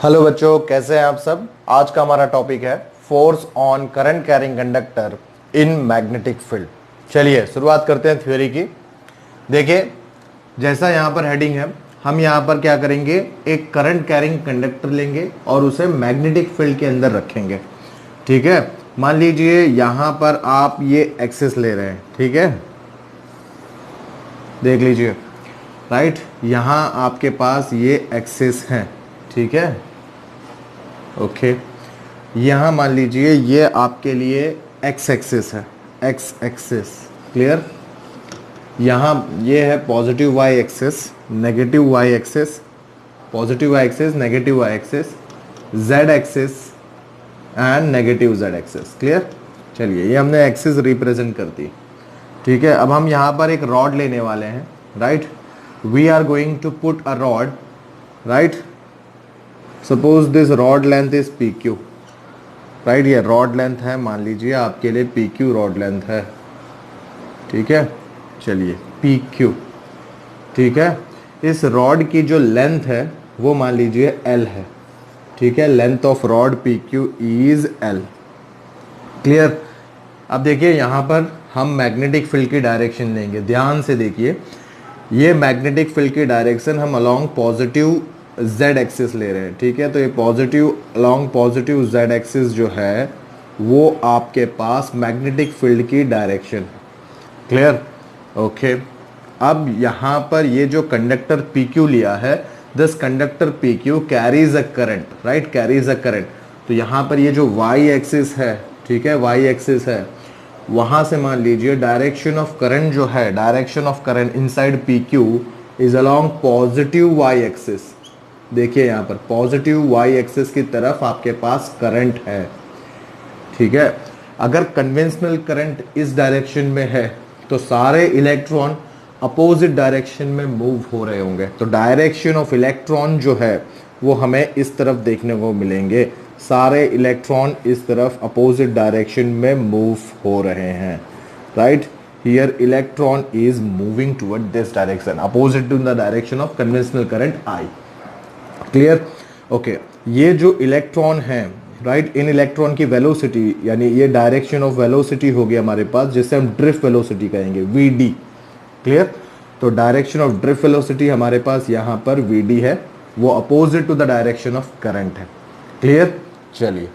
Hello बच्चों, कैसे हैं आप सब। आज का हमारा टॉपिक है force on current carrying conductor in magnetic field. चलिए शुरुआत करते हैं थ्योरी की। देखिए, जैसा यहाँ पर हेडिंग है, हम यहाँ पर क्या करेंगे, एक करंट कैरिंग कंडक्टर लेंगे और उसे मैग्नेटिक फील्ड के अंदर रखेंगे। ठीक है, मान लीजिए यहाँ पर आप ये एक्सिस ले रहे हैं। ठीक है, देख लीजिए, राइट, यहाँ आपके पास ये एक्सिस है। ठीक है, ओके, यहाँ मान लीजिए ये आपके लिए एक्स एक्सिस है, एक्स एक्सिस। क्लियर। यहाँ ये है positive Y axis, negative Y axis, positive Y axis, negative Y axis, Z axis and negative Z axis. Clear. चलिए, ये हमने एक्सिस रिप्रेजेंट कर दी। ठीक है, अब हम यहाँ पर एक रॉड लेने वाले हैं। Right, we are going to put a rod. Right, suppose this rod length is P Q. Right, ये रॉड लेंथ है, मान लीजिए आपके लिए पी क्यू रॉड लेंथ है। ठीक है, चलिए पी क्यू। ठीक है, इस रॉड की जो लेंथ है वो मान लीजिए एल है। ठीक है, length of rod P Q is L. Clear. अब देखिए, यहाँ पर हम मैग्नेटिक फील्ड की डायरेक्शन लेंगे। ध्यान से देखिए, ये मैग्नेटिक फील्ड की डायरेक्शन हम अलोंग पॉजिटिव जेड एक्सिस ले रहे हैं। ठीक है, तो ये positive along positive Z axis जो है वो आपके पास मैग्नेटिक फील्ड की डायरेक्शन है। Clear, okay. अब यहाँ पर ये जो कंडक्टर पी क्यू लिया है, this conductor P Q carries a current. Right, carries a current. तो यहाँ पर ये जो वाई एक्सिस है, ठीक है, वाई एक्सिस है, वहाँ से मान लीजिए डायरेक्शन ऑफ करंट जो है, direction of current inside P Q is along positive Y axis. देखिए यहाँ पर पॉजिटिव वाई एक्सिस की तरफ आपके पास करंट है। ठीक है, अगर कन्वेंशनल करंट इस डायरेक्शन में है तो सारे इलेक्ट्रॉन अपोजिट डायरेक्शन में मूव हो रहे होंगे। तो डायरेक्शन ऑफ इलेक्ट्रॉन जो है वो हमें इस तरफ देखने को मिलेंगे। सारे इलेक्ट्रॉन इस तरफ अपोजिट डायरेक्शन में मूव हो रहे हैं। Right, here electron is moving toward this direction, opposite to the direction of conventional current I. Clear, okay. ये जो इलेक्ट्रॉन है, राइट, इन इलेक्ट्रॉन की वेलोसिटी, यानी ये डायरेक्शन ऑफ वेलोसिटी होगी हमारे पास, जिसे हम ड्रिफ्ट वेलोसिटी कहेंगे, वी डी। क्लियर, तो डायरेक्शन ऑफ ड्रिफ्ट वेलोसिटी हमारे पास यहाँ पर वी डी है, वो opposite to the direction of current है। क्लियर। चलिए,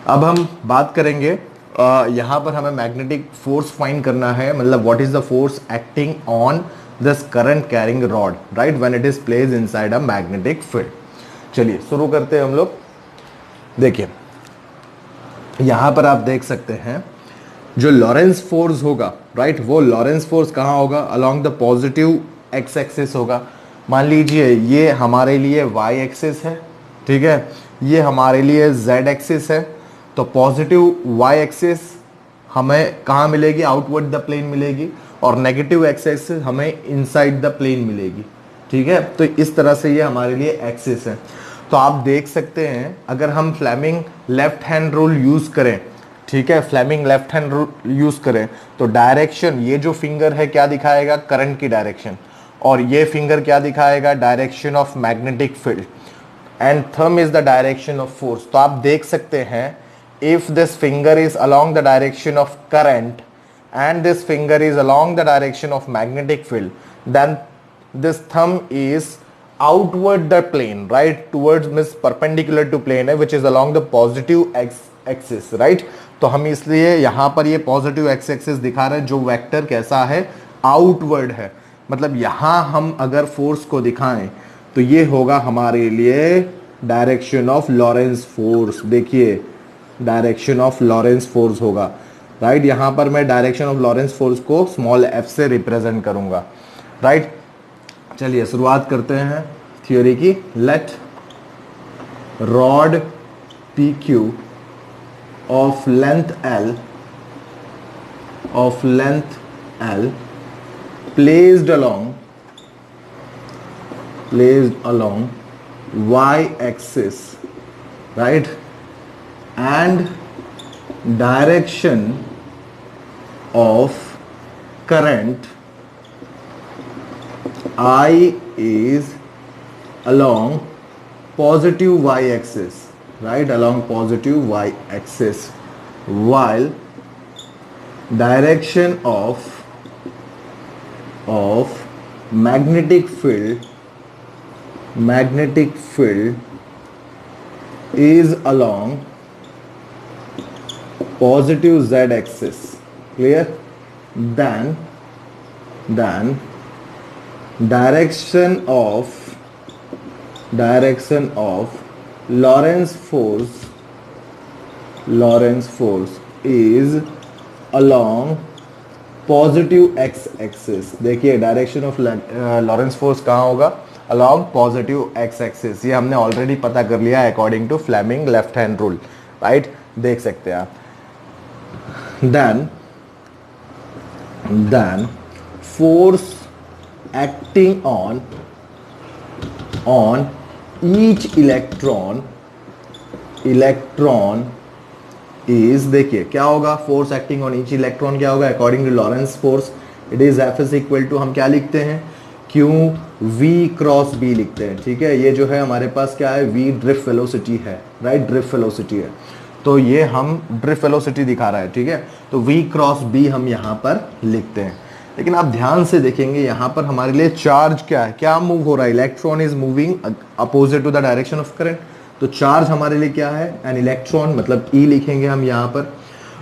अब हम बात करेंगे, यहाँ पर हमें मैग्नेटिक फोर्स फाइंड करना है, मतलब what is the force acting on this current carrying rod, right, when it is placed inside a magnetic field. चलिए शुरू करते हैं हम लोग। देखिए, यहाँ पर आप देख सकते हैं जो लॉरेंस फोर्स होगा, राइट, वो लॉरेंस फोर्स कहाँ होगा, along the positive X axis होगा। मान लीजिए ये हमारे लिए वाई एक्सिस है। ठीक है, ये हमारे लिए जेड एक्सिस है। तो पॉजिटिव वाई एक्सिस हमें कहाँ मिलेगी, आउटवर्ड द प्लेन मिलेगी, और नेगेटिव एक्स एक्सिस हमें इनसाइड द प्लेन मिलेगी। ठीक है, तो इस तरह से ये हमारे लिए एक्सिस है। तो आप देख सकते हैं, अगर हम Fleming left hand rule use करें, ठीक है, Fleming left hand rule use करें, तो डायरेक्शन, ये जो फिंगर है क्या दिखाएगा, करंट की डायरेक्शन, और ये फिंगर क्या दिखाएगा, direction of magnetic field, and thumb is the direction of force. तो आप देख सकते हैं, if this finger is along the direction of current and this finger is along the direction of magnetic field, then this thumb is outward the plane, right, towards means perpendicular to plane है, which is along the positive x axis, right। तो हम इसलिए यहाँ पर ये positive x axis दिखा रहे हैं, जो वेक्टर कैसा है, outward है। मतलब यहाँ हम अगर फोर्स को दिखाएं तो ये होगा हमारे लिए डायरेक्शन ऑफ लॉरेंस फोर्स। देखिए, डायरेक्शन ऑफ लॉरेंस फोर्स होगा, राइट। यहाँ पर मैं डायरेक्शन ऑफ लॉरेंस फोर्स को स्मॉल एफ से रिप्रेजेंट करूंगा, राइट। चलिए शुरुआत करते हैं थ्योरी की। Let rod P Q of length L placed along y axis, right, and direction of current I is along positive y axis, right, along positive y axis, while direction of magnetic field is along positive z axis. Clear? Then direction of Lorentz force is along positive X axis. देखिए direction of Lorentz force कहाँ होगा? Along positive X axis. ये हमने already पता कर लिया according to Fleming left hand rule, right? देख सकते हैं आप. Then force acting on each electron is, देखिए क्या होगा, force acting on each electron क्या होगा according to Lorentz force? It is F is equal to, हम क्या लिखते हैं, क्यू वी क्रॉस बी लिखते हैं. ठीक है, ये जो है हमारे पास क्या है, वी ड्रिफ्ट वेलोसिटी है, राइट? ड्रिफ्ट वेलोसिटी है, तो ये हम ड्रिफ्ट वेलोसिटी दिखा रहा है. ठीक है, तो वी क्रॉस बी हम यहाँ पर लिखते हैं. लेकिन आप ध्यान से देखेंगे यहाँ पर हमारे लिए चार्ज क्या है, क्या मूव हो रहा है? Electron is moving opposite to the direction of current. तो चार्ज हमारे लिए क्या है? एन इलेक्ट्रॉन, मतलब ई लिखेंगे हम यहाँ पर.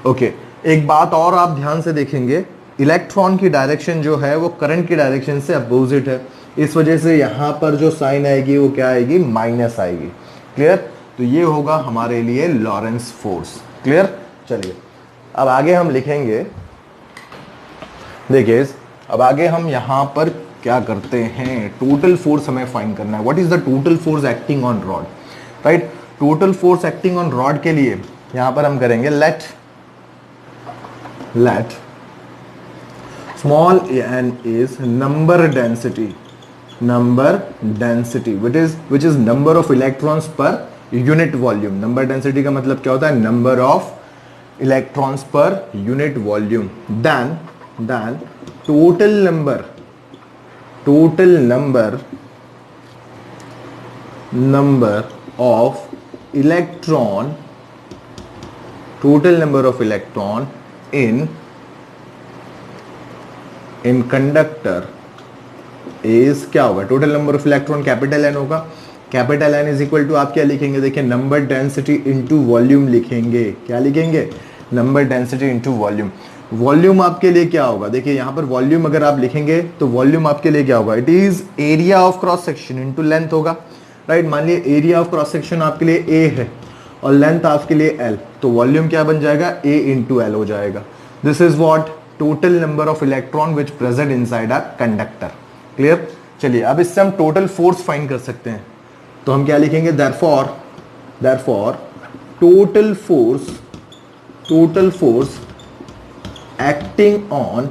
ओके, एक बात और आप ध्यान से देखेंगे, इलेक्ट्रॉन की डायरेक्शन जो है वो करंट की डायरेक्शन से अपोजिट है. इस वजह से यहाँ पर जो साइन आएगी वो क्या आएगी? माइनस आएगी. क्लियर? तो ये होगा हमारे लिए लॉरेंस फोर्स. क्लियर? चलिए अब आगे हम लिखेंगे. देखिए अब आगे हम यहाँ पर क्या करते हैं, टोटल फोर्स हमें फाइंड करना है. What is the total force acting on rod, right? Total force acting on rod के लिए यहां पर हम करेंगे let small n is number density which is number of electrons per unit volume. Number density का मतलब क्या होता है? Number of electrons per unit volume. Then total number of electron in conductor is क्या होगा? Total number of electron capital N होगा. Capital N is equal to आप क्या लिखेंगे? देखिए नंबर डेंसिटी इंटू वॉल्यूम लिखेंगे. क्या लिखेंगे? Number density into volume. Volume आपके लिए क्या होगा? देखिए यहाँ पर वॉल्यूम अगर आप लिखेंगे तो वॉल्यूम आपके लिए क्या होगा? It is area of cross section into length होगा, राइट? मान लिया एरिया ऑफ क्रॉस सेक्शन आपके लिए ए है और लेंथ आपके लिए एल, तो वॉल्यूम क्या बन जाएगा? ए इंटू एल हो जाएगा. This is what total number of electron which present inside a conductor. Clear? चलिए अब इससे हम टोटल फोर्स फाइंड कर सकते हैं. तो हम क्या लिखेंगे? Therefore total force acting on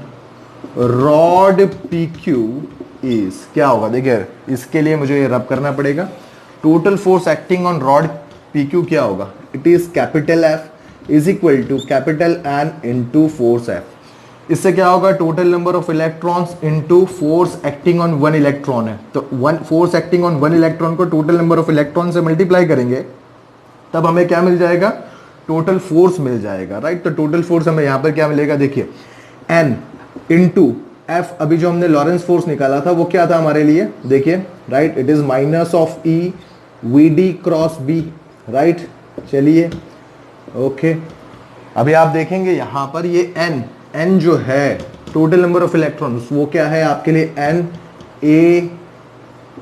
rod PQ is, क्या होगा? देखिए इसके लिए मुझे ये रब करना पड़ेगा. Total force acting on rod PQ क्या होगा? It is capital F is equal to capital N into force F. इससे क्या होगा? Total number of electrons into force acting on one electron है, तो one force acting on one electron को total number of electron से multiply करेंगे तब हमें क्या मिल जाएगा? टोटल फोर्स मिल जाएगा, राइट? तो टोटल फोर्स हमें यहाँ पर क्या मिलेगा? देखिए N इंटू F. अभी जो हमने लॉरेंस फोर्स निकाला था वो क्या था हमारे लिए? देखिए right, it is minus of E VD cross B, right? चलिए ओके, अभी आप देखेंगे यहाँ पर ये N जो है टोटल नंबर ऑफ इलेक्ट्रॉन्स वो क्या है आपके लिए? N A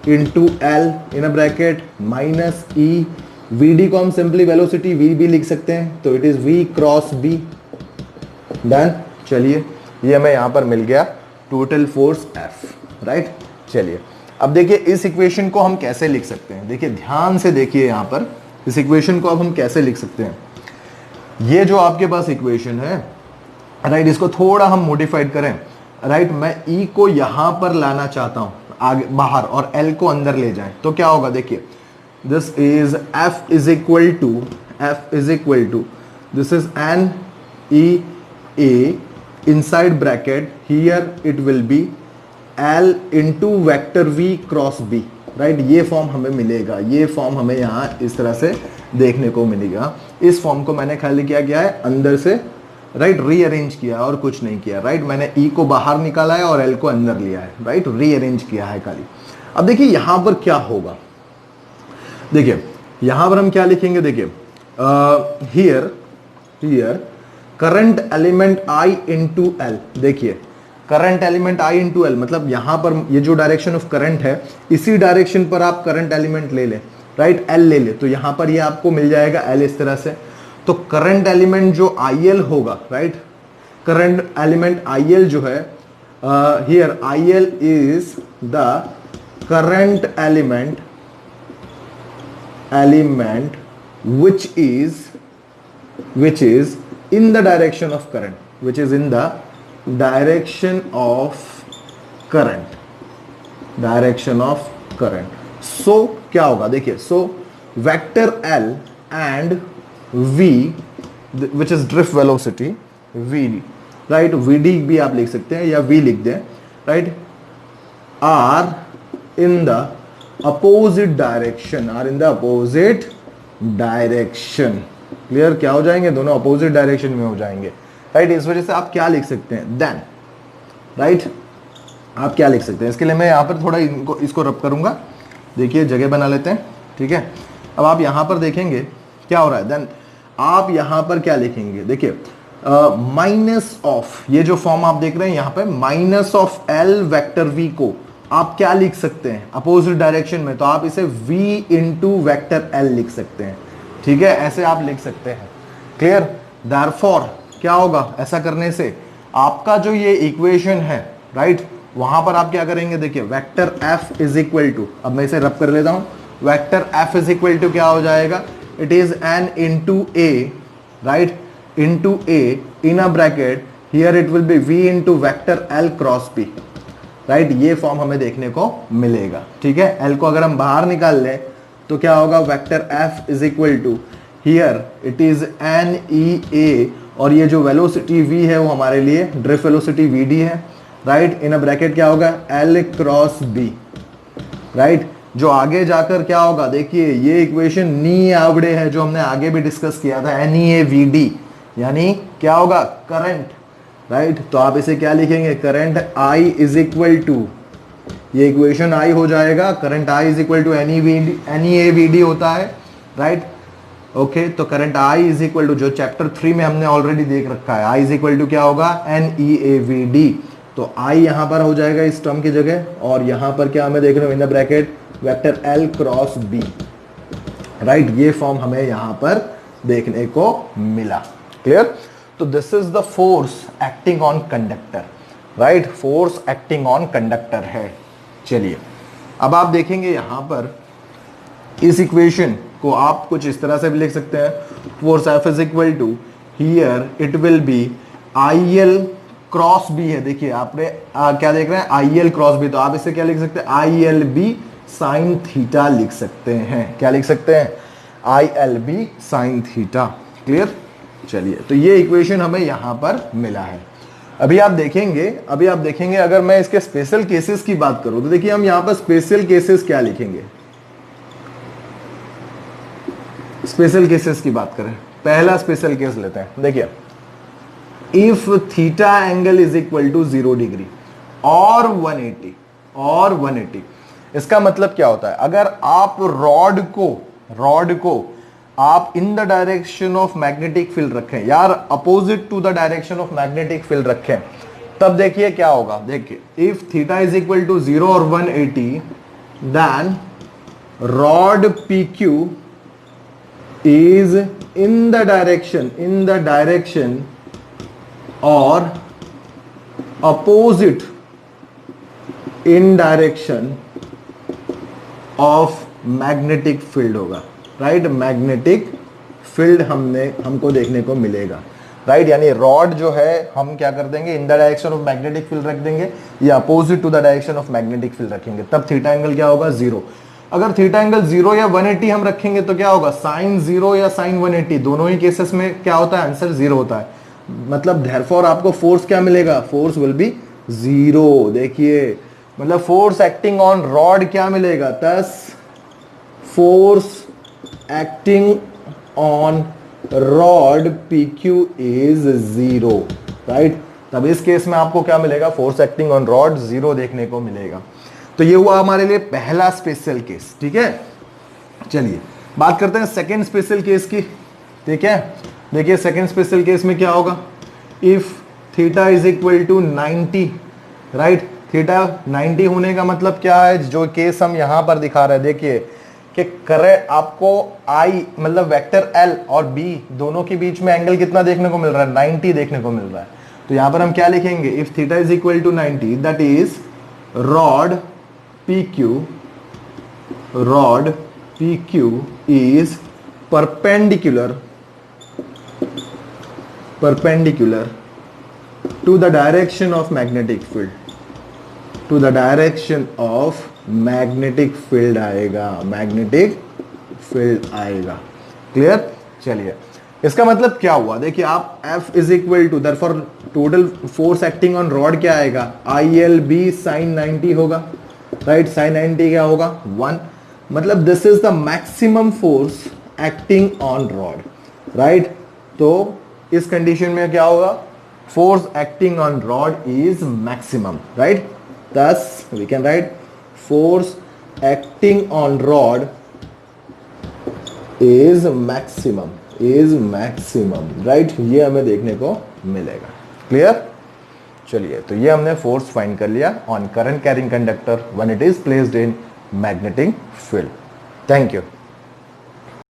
into L in a bracket minus E. VD को हम सिंपली वेलोसिटी VB लिख सकते हैं, तो it is V cross B. Done. चलिए ये हमें यहां पर मिल गया टोटल फोर्स F, राइट? चलिए अब देखिए इस इक्वेशन को हम कैसे लिख सकते हैं. देखिए ध्यान से देखिए यहां पर इस इक्वेशन को अब हम कैसे लिख सकते हैं. ये जो आपके पास इक्वेशन है, राइट, इसको थोड़ा हम मॉडिफाइड करें, राइट? मैं E को यहां पर लाना चाहता हूं आगे बाहर और L को अंदर ले जाएं, तो क्या होगा? देखिए this is F is equal to this is N E A inside bracket, here it will be L into vector V cross B. Right, ये फॉर्म हमें मिलेगा, ये फॉर्म हमें यहाँ इस तरह से देखने को मिलेगा। इस फॉर्म को मैंने खाली क्या किया है, अंदर से राइट रीअरेंज किया और कुछ नहीं किया, राइट। मैंने ई को बाहर निकाला है और एल को अंदर लिया है, राइट, रीअरेंज किया है खाली। अब देखिए यहां पर क्या होगा, देखिए यहां पर हम क्या लिखेंगे, देखिए here current element I into L. देखिए current element I into L मतलब यहां पर ये जो डायरेक्शन ऑफ करंट है इसी डायरेक्शन पर आप करंट एलिमेंट ले लें, राइट, एल ले ले, तो यहां पर ये आपको मिल जाएगा एल इस तरह से। तो करंट एलिमेंट जो आई एल होगा, right, current element I L जो है, here I L is the current element which is in the direction of current, which is in the direction of current, so क्या होगा, देखिए, so vector L and V which is drift velocity V, right, VD भी आप लिख सकते हैं या V लिख दें, right, are in the opposite direction, clear, क्या हो जाएंगे, दोनों अपोजिट डायरेक्शन में हो जाएंगे, राइट। इस वजह से आप क्या लिख सकते हैं, देन, राइट, आप क्या लिख सकते हैं, इसके लिए मैं यहां पर थोड़ा इसको रब करूंगा, देखिए जगह बना लेते हैं, ठीक है। अब आप यहां पर देखेंगे क्या हो रहा है, देन आप यहां पर क्या लिखेंगे, देखिए माइनस ऑफ, ये जो फॉर्म आप देख रहे हैं यहां पर minus of L vector V को आप क्या लिख सकते हैं अपोजिट डायरेक्शन में, तो आप इसे v इंटू वैक्टर एल लिख सकते हैं, ठीक है, ऐसे आप लिख सकते हैं, क्लियर। देयरफॉर क्या होगा, ऐसा करने से आपका जो ये इक्वेशन है, राइट, वहां पर आप क्या करेंगे, देखिए vector f is equal to, अब मैं इसे रब कर लेता हूं, vector f is equal to क्या हो जाएगा, it is n into a, right, into a in a bracket, here it will be v into vector l cross p, right, ये फॉर्म हमें देखने को मिलेगा, ठीक है। एल को अगर हम बाहर निकाल लें तो क्या होगा, vector F is equal to, here it is N E A, और ये जो वेलोसिटी वी है वो हमारे लिए ड्रिफ्ट वेलोसिटी वी डी है, राइट, इन अ ब्रैकेट क्या होगा, एल क्रॉस बी, राइट। जो आगे जाकर क्या होगा, देखिए ये इक्वेशन नी आवड़े है जो हमने आगे भी डिस्कस किया था, N E A V D, यानी क्या होगा, करंट, राइट, तो आप इसे क्या लिखेंगे, current I is equal to, ये इक्वेशन I हो जाएगा, current I is equal to N E A V D होता है, राइट, ओके। तो current I is equal to, जो चैप्टर 3 में हमने ऑलरेडी देख रखा है, I इज इक्वल टू क्या होगा, N E A V D, तो I यहां पर हो जाएगा इस टर्म की जगह, और यहां पर क्या हमें देख रहे हो, in the bracket vector L cross B, right, ये फॉर्म हमें यहां पर देखने को मिला, क्लियर। तो this is the force acting on conductor, right, force acting on conductor है। चलिए अब आप देखेंगे यहां पर इस इक्वेशन को आप कुछ इस तरह से भी लिख सकते हैं, force F is equal to, here it will be I L cross B है, देखिए आपने क्या देख रहे हैं, आई एल क्रॉस बी, तो आप इसे क्या लिख सकते हैं, I L B sine theta लिख सकते हैं, क्या लिख सकते हैं, I L B sine theta, clear. चलिए तो ये इक्वेशन हमें यहां पर मिला है। अभी आप देखेंगे अगर मैं इसके स्पेशल केसेस की बात करूं तो देखिए हम यहां पर स्पेशल केसेस क्या लिखेंगे, स्पेशल केसेस की बात करें, पहला स्पेशल केस लेते हैं, देखिए if theta angle is equal to 0 degree और 180, इसका मतलब क्या होता है, अगर आप रॉड को आप in the direction of magnetic field रखें, यार opposite to the direction of magnetic field रखें, तब देखिए क्या होगा, देखिए if theta is equal to 0 और 180, then rod P Q is in the direction और opposite in direction of magnetic field होगा, राइट, मैग्नेटिक फील्ड हमको देखने को मिलेगा, राइट, यानी रॉड जो है हम क्या कर देंगे, in the direction of magnetic field रख देंगे या opposite to the direction of magnetic field रखेंगे, तब थीटा एंगल क्या होगा, 0। अगर थीटा एंगल 0 या 180 हम रखेंगे तो क्या होगा, साइन 0 या साइन 180, दोनों ही केसेस में क्या होता है, आंसर 0 होता है, मतलब देयरफॉर आपको फोर्स क्या मिलेगा, फोर्स विल बी 0। देखिए मतलब फोर्स एक्टिंग ऑन रॉड क्या मिलेगा, दस force acting on rod P Q is 0, right. तब इस केस में आपको क्या मिलेगा, फोर्स एक्टिंग ऑन रॉड 0 देखने को मिलेगा। तो ये हुआ हमारे लिए पहला स्पेशल केस, ठीक है। चलिए बात करते हैं सेकेंड स्पेशल केस की, ठीक है। देखिए सेकेंड स्पेशल केस में क्या होगा, if theta is equal to 90, right. Theta 90 होने का मतलब क्या है, जो केस हम यहां पर दिखा रहे हैं, देखिए कि करेक्ट आपको आई मतलब वेक्टर एल और बी दोनों के बीच में एंगल कितना देखने को मिल रहा है, 90 देखने को मिल रहा है। तो यहां पर हम क्या लिखेंगे, if theta is equal to 90 that is rod P Q is perpendicular to the direction of magnetic field, to the direction of magnetic field आएगा, magnetic field आएगा, क्लियर। चलिए इसका मतलब क्या हुआ, देखिए आप F is equal to therefore total force acting on rod क्या आएगा, ILB sin 90 होगा, राइट। sin 90 क्या होगा 1, मतलब this is the maximum force acting on rod, right. तो इस कंडीशन में क्या होगा, force acting on rod is maximum, right? Thus we can write force acting on rod is maximum, right? ये हमें देखने को मिलेगा, क्लियर। चलिए तो ये हमने फोर्स फाइंड कर लिया on current carrying conductor when it is placed in magnetic field. Thank you.